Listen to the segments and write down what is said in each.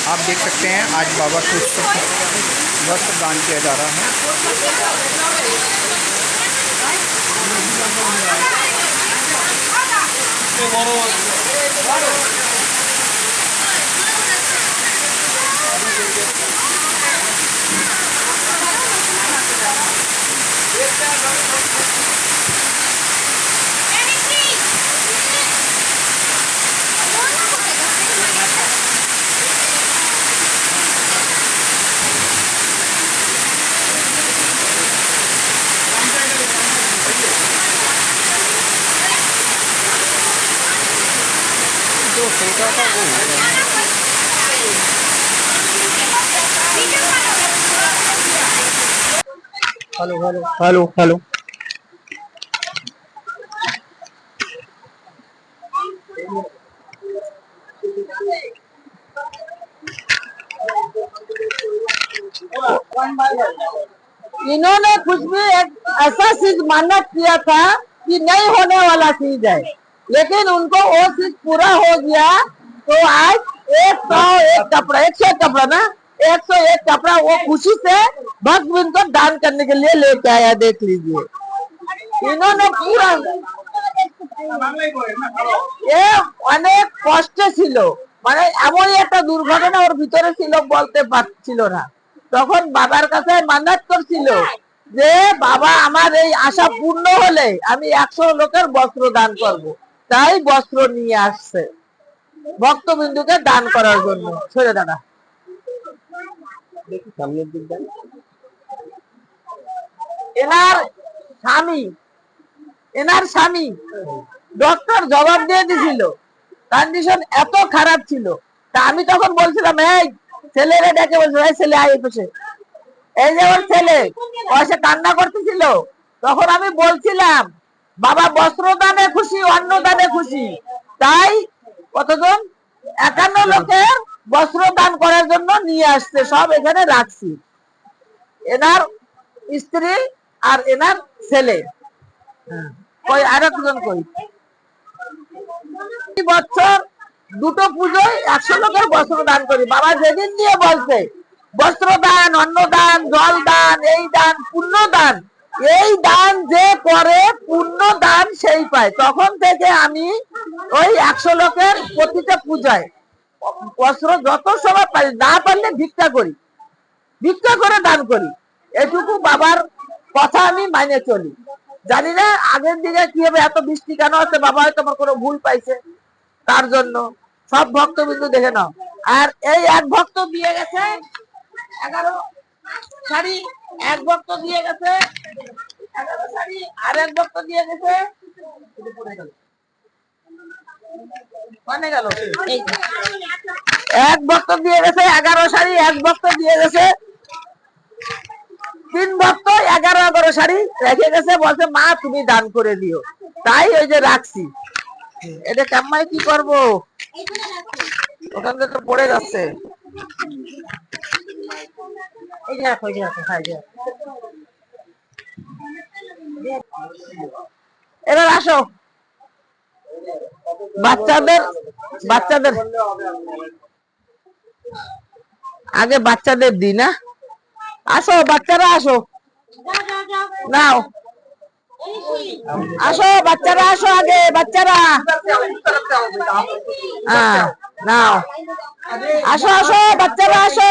आप देख सकते हैं आज बाबा को वस्त्र दान किया जा रहा है। जो सोचा था वो हेलो हेलो हेलो हेलो। इन्होंने कुछ भी एक ऐसा चीज मानत किया था कि नहीं होने वाला चीज है, लेकिन उनको वो चीज पूरा हो गया। तो आज 101 कपड़ा 101 कपड़ा ना 101 कपड़ा वो खुशी से भक्त बिन को दान करने के लिए लेके आया। देख लीजिए इन्होंने पूरा ये অনেক কষ্টে ছিল, মানে এমনই একটা দুর্ঘটনা ওর ভিতরে ছিল, বলতে পারছিল না। তখন বাবার কাছে মান্নাত করছিল যে বাবা আমার এই আশা পূর্ণ হলে আমি 100 লোকের বস্ত্র দান করব। তাই বস্ত্র নিয়ে আসছে ভক্তবিন্দুকে দান করার জন্য। সরে দাদা দেখি সামনের দিক দেন। এনার স্বামী ডক্টর জবাব দিয়ে দিছিল, কন্ডিশন এত খারাপ ছিল। তা আমি তখন বলছিলাম এই ছেলেরে ডেকে বলছিলাম এই ছেলে আয় বসে, এই যে ওর ছেলে বসে কান্না করতেছিল। তখন আমি বলছিলাম বাবা বস্ত্র দানে খুশি, অন্ন দানে খুশি। তাই কতজন 51 লোকের বস্ত্র দান করার জন্য নিয়ে আসছে, সব এখানে রাখছি। এনার স্ত্রী আর এনার ছেলে কই আর একজন কই বছর দুটো পুজোয় 100 লোকের বস্ত্র দান করি। বাবা যেদিন দিয়ে বলছে বস্ত্র দান, অন্ন দান, জল দান, এই দান, পুণ্য দান, এই দান যে করে পুণ্য দান সেই পায়। তখন থেকে আমি ওই 100 লোকের প্রতিটা পূজায় বস্ত্র যত সময় পারি, না পারলে ভিক্ষা করি, ভিক্ষা করে দান করি। এটুকু বাবার কথা আমি মানে চলি। জানি না আগের দিকে কি হবে, এত বৃষ্টি কেন আছে, বাবা হয়তো আমার কোনো ভুল পাইছে তার জন্য। সব ভক্তবিন্দু দেখে নাও। আর এই এক ভক্ত দিয়ে গেছে 11 শাড়ি, এক ভক্ত দিয়ে গেছে 11 শাড়ি, আর এক ভক্ত দিয়ে গেছে এক ভক্ত দিয়ে গেছে 11 শাড়ি, এক ভক্ত দিয়ে গেছে 3 ভক্ত 11 শাড়ি রেখে গেছে, বলছে মা তুমি দান করে দিও। তাই ওই যে রাখছি। এটা কেমন কি করবো, ওখান থেকে তো পড়ে যাচ্ছে। এবার আসো বাচ্চাদের আগে বাচ্চাদের দিই না। আসো বাচ্চারা আসো, নাও আসো বাচ্চারা আসো, আগে বাচ্চারা নাও আসো আসো বাচ্চারা আসো।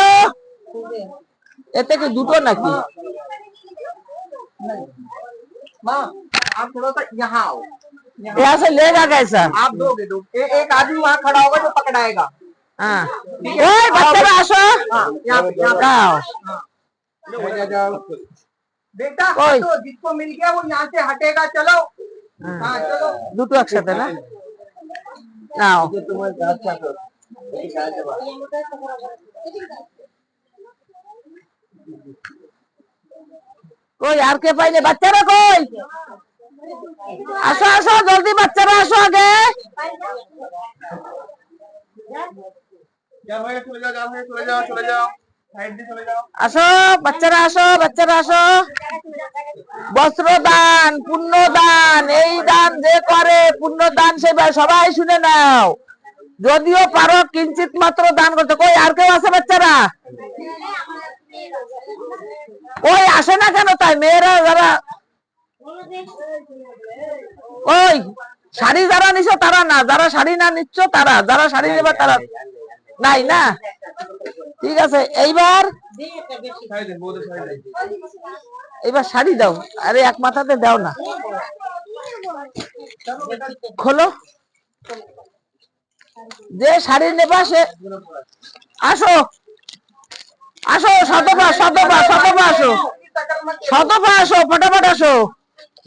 এতে কি দুটো নাকি? आप थोड़ा सा यहाँ आओ, यहाँ से लेगा कैसा? आप दोगे दो, एक आदमी वहाँ खड़ा होगा जो पकड़ाएगा। हाँ बच्चारा आसो, बेटा तो जिसको मिल गया वो यहाँ से हटेगा। चलो हाँ चलो দুটো একসাথে না নাও। কই আর কে পাইলে? বাচ্চারা কই? আসো আসো জলদি বাচ্চারা আসো আগে। আসো বাচ্চারা আসো, বাচ্চারা আসো। বস্ত্র দান, পুণ্য দান, এই দান যে করে পুণ্য দান সে সবাই শুনে নাও। যদিও পারো কিঞ্চিত মাত্র দান করতে। কই আর কেউ আছে আসে না কেন তাই মেয়েরা যারা ওই শাড়ি যারা নিছো তারা না, যারা শাড়ি না নিচ্ছ তারা, যারা শাড়ি নেবা তারা নাই না। ঠিক আছে, এইবার এইবার শাড়ি দাও। আরে এক মাথাতে দাও না, খোলো। যে শাড়ি নেবা সে আসো, আসো শতপা, শতপা, শতপা আসো, শতপা আসো, ফটাফট আসো।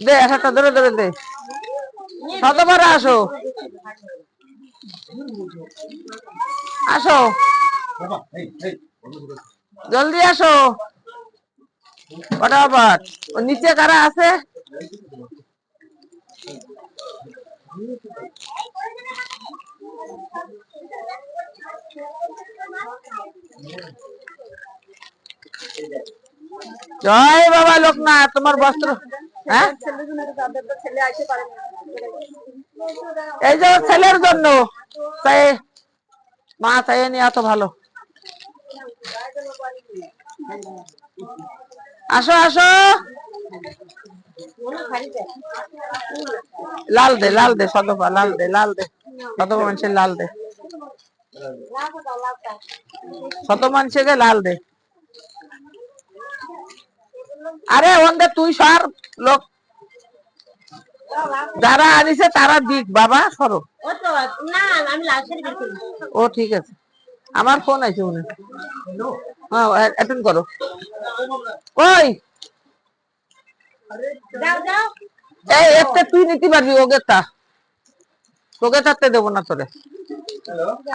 দে একটা ধরে ধরে দে, শতপারা আসো, আসো জলদি আসো ফটাফট। নিচে কারা আছে? জয় বাবা লোকনাথ। তোমার বস্ত্র, হ্যাঁ এই যে ছেলের জন্য তাই মা চাই নিয়ে এত ভালো। আসো আসো, লাল দে, লাল দে শতপা, লাল দে, লাল দে শতপা, মানুষের লাল দে, শত মানুষকে লাল দে। আরে ওন্দে তুই সর, লোক যারা আনিছে তারা দিক বাবা, সরো। ও ঠিক আছে, আমার ফোন আছে উনি, হ্যাঁ অ্যাটেন্ড করো। ওই এই একটা তুই নিতে পারবি, ওকে তা তোকে থাকতে দেবো না তোরে।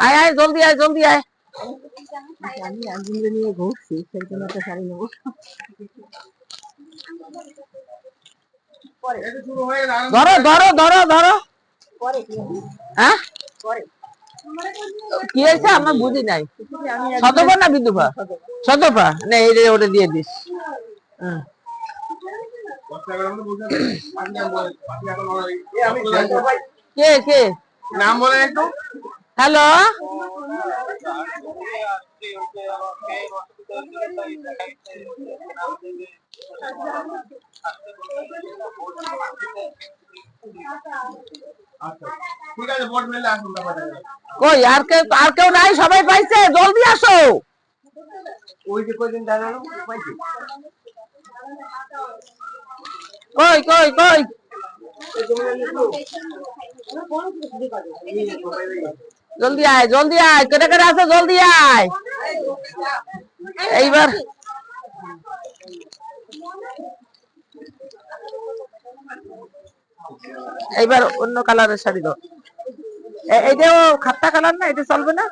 আয় আয় জলদি আয়, জলদি আয়। আমি একদিন নিয়ে ঘুরছি, সেই জন্য একটা শাড়ি নেবো। ধরো ধরো ধরো ধরো, হ্যাঁ কি হয়েছে আমার বুঝি নাই। শতপা না বিন্দুপা? শতপা না, এই যে ওটা দিয়ে দিস। কে কে নাম বলেন একটু। হ্যালো, কই আর কেউ নাই? সবাই পাইছে? জলদি আসো। ওই যে কয়দিন দাঁড়ানো পাইছি। কই কই কই, জলদি আয়, জলদি আয়, কেটে কেটে আসো, জলদি আয়। এইবার এইবার অন্য কালারের শাড়ি দাও। এটাও খাট্টা কালার না, এটা চলবে না?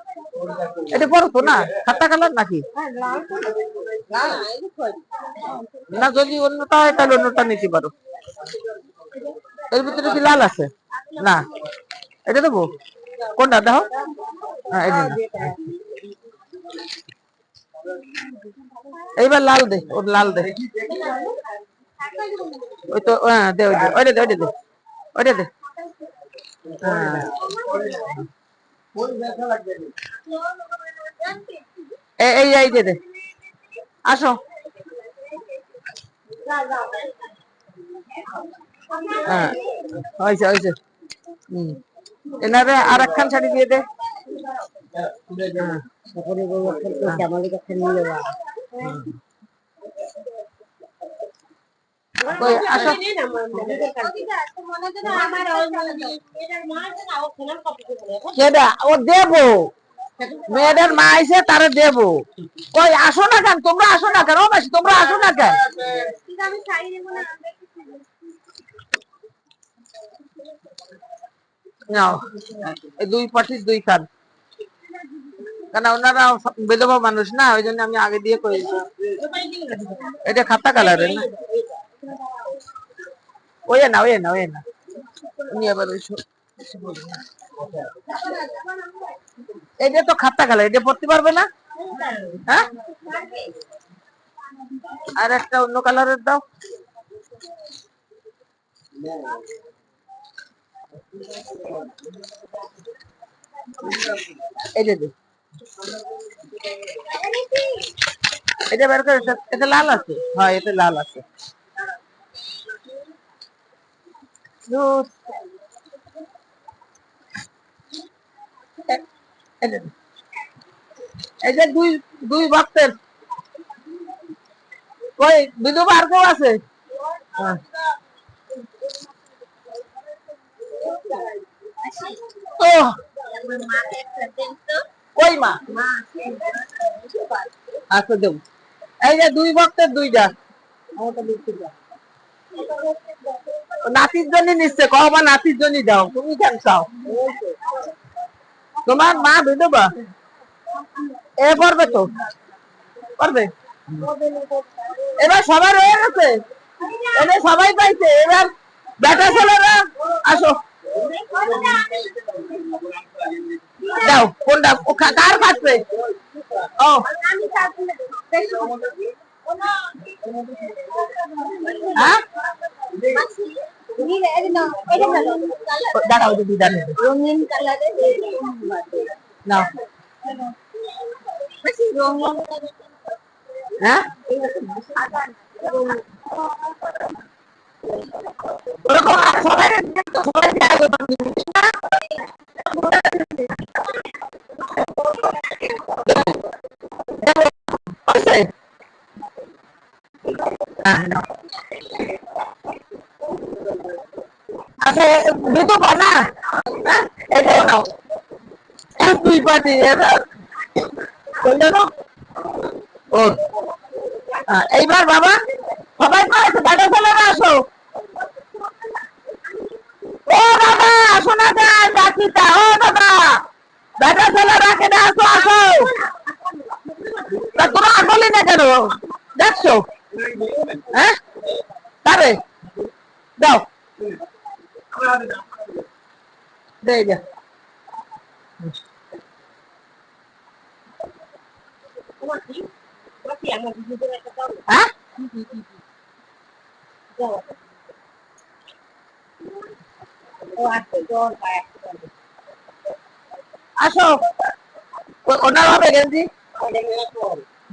এটা বড় তো না, খাট্টা কালার নাকি? না যদি অন্যটা হয় তাহলে অন্যটা নিতে পারো। এর ভিতরে কি লাল আছে? না এটা দেবো, কোনটা দেখো। হ্যাঁ এটা এইবার লাল দে, ওর লাল দে। ওই তো হ্যাঁ দে, ওই দে, ওইটা দে, ওইটা দে, ওইটা দে। এই এই দে দে, আসো। হ্যাঁ হয়েছে হয়েছে। এনারে আর একখান শাড়ি দিয়ে দে। আসো, ও দেবো, মেয়েদের মা আইসে তারা দেবো। কই আসো না কেন তোমরা, আসো না কেন? ও মাসি তোমরা আসো না কেন? নাও এই দুই পাঠিস, দুই খান, কেন ওনারা বিধবা মানুষ না, ওই জন্য আমি আগে দিয়ে করেছি। এটা খাতা কালারের না, ওই না ওই না ওই না, উনি আবার ওই এটা তো খাতা কালার, এটা পড়তে পারবে না। হ্যাঁ আর একটা অন্য কালারের দাও। এই যে এটা বের করে, এটা লাল আছে, হ্যাঁ এটা লাল আছে। ধুর। এই যে দুই দুই ভক্তের, ওই বিধবা আর কেউ আছে? হ্যাঁ। ও কই মা? আচ্ছা দেব। এই যে দুই ভক্তের দুইটা, নাতির জন্য নিচ্ছে, কবা নাতির জন্য যাও, তুমি কেন চাও? তোমার মা বিধবা, এ করবে তো, করবে। এবার সবাই রয়ে গেছে, এবার সবাই পাইছে, এবার বেটা ছেলেরা আসো, দাও কোনটা কার কাটবে? ও হ্যাঁ দাঁড়াও যদি জানি রঙিন কালারে না, হ্যাঁ ওরকম সবাই আচ্ছা দুটো বানা এটা নাও, দুই পাটি ও এইবার বাবা সবাই পাইছে, বেটা ছেলেরা আসো, ও বাবা আসো না ডাকিটা, ও বাবা বেটা ছেলেরা কেটে আসো, আসো। তা তোরা আসলি না কেন দেখছো? হ্যাঁ তারে দাও দে যা। হ্যাঁ আসো, ওনার হবে গেঞ্জি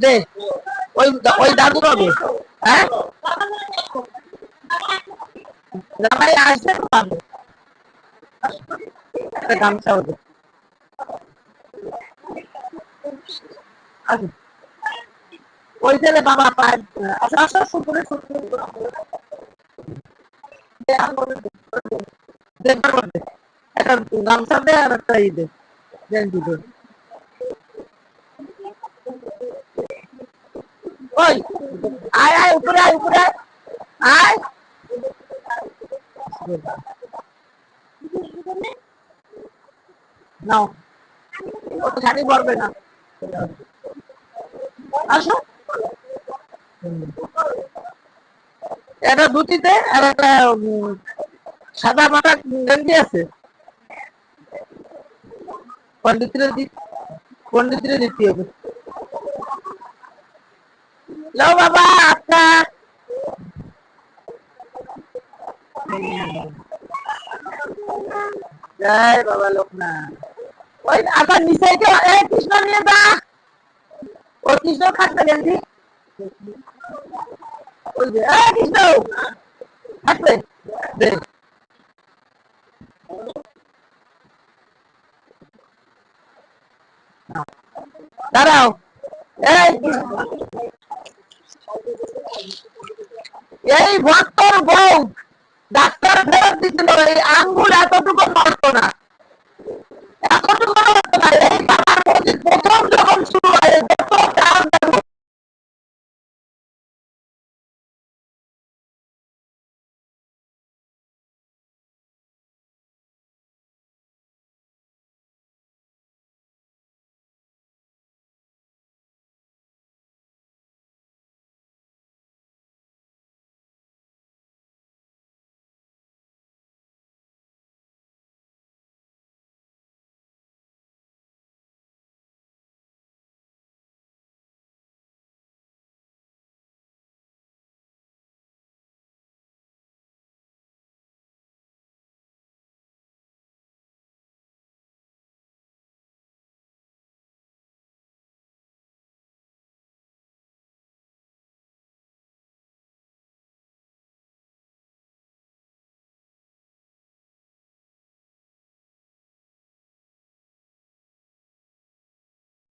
দে, ওই ওই দাদুর হবে। হ্যাঁ জামাই আসছে পাবে, একটা গামছা হবে। আসো ওই ছেলে বাবা পায়, আসো আসো শুকুরে একটা গামছা দে আর একটা ই দে, গেঞ্জি দে। ওই আয় আয় উপরে আয়, উপরে আয়, আয় নাও, ও তো শাড়ি পরবে না, আসো। একটা ধুতিতে আর একটা সাদা মাটা গেঞ্জি আছে, পন্ডিতরে দিতে হবে। লো বাবা আপনার জয় বাবা লোকনাথ। ওই আবার নিচে কৃষ্ণ নিয়ে যা, ও কৃষ্ণ খাটতে গেছি, ওই যে কৃষ্ণ খাটবে দে, দাঁড়াও। এই ভক্তর বউ ডাক্তার ফেরত দিছিল, এই আঙ্গুল এতটুকু নড়তো না।